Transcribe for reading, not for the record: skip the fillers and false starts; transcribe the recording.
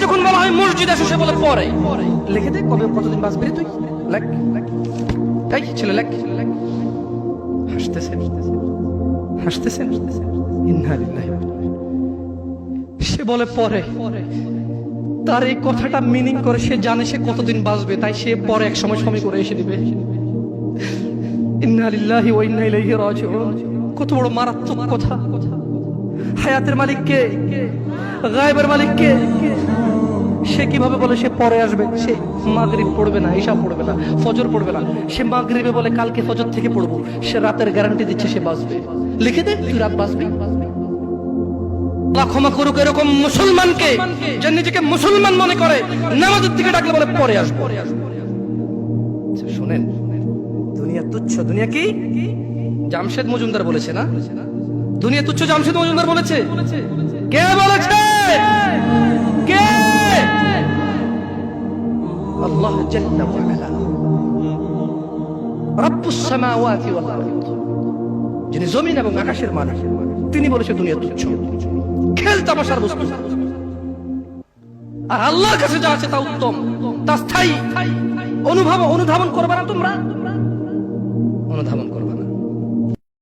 যখন বলা হয় মসজিদে এসে সে বলে পরে। লিখে দে কবে কতদিন বাঁচবি তুই, লেখ। এই ছেলে লেখ। হাসতেছেন হাসতেছেন, ইন্না লিল্লাহি। সে বলে পরে। তার এই কথাটা মিনিং করে সে জানে সে কতদিন বাঁচবে, তাই সে পরে এক সময় সময় করে এসে দিবে। ইন্না লিল্লাহি ওয়া ইন্না ইলাইহি রাজিউন। কত বড় মারাত্মক কথা। হায়াতের মালিক কে? গায়েবের মালিক কে? সে কিভাবে বলে সে পরে আসবে? সে মাগরিব পড়বে না, ইশা পড়বে না, ফজর পড়বে না। সে মাগরিবে বলে কালকে ফজর থেকে পড়বো। সে রাতের গ্যারান্টি দিচ্ছে সে বাঁচবে। লিখে দে তুই রাত বাঁচবি। আল্লাহ ক্ষমা করুক এরকম মুসলমানকে, যে নিজেকে মুসলমান মনে করে নামাজের দিকে ডাকলে বলে পরে আসবো। শুনেন, দুনিয়া তুচ্ছ। দুনিয়া কি? জামশেদ মজুমদার বলেছে না, দুনিয়া তুচ্ছ। জামশেদ মজুমদার বলেছে। কে বলেছে? কে? আল্লাহ জাল্লা ওয়া আলা, রব্বুস সামাওয়াতি ওয়াল আরদ, যিনি জমিন এবং আকাশের মালিক, তিনি বলেছে দুনিয়া তুচ্ছ, খেল তামাশার বস্তু। আর আল্লাহর কাছে যা আছে তা উত্তম, তা স্থায়ী। অনুধাবন করবে না তোমরা? অনুধাবন করো।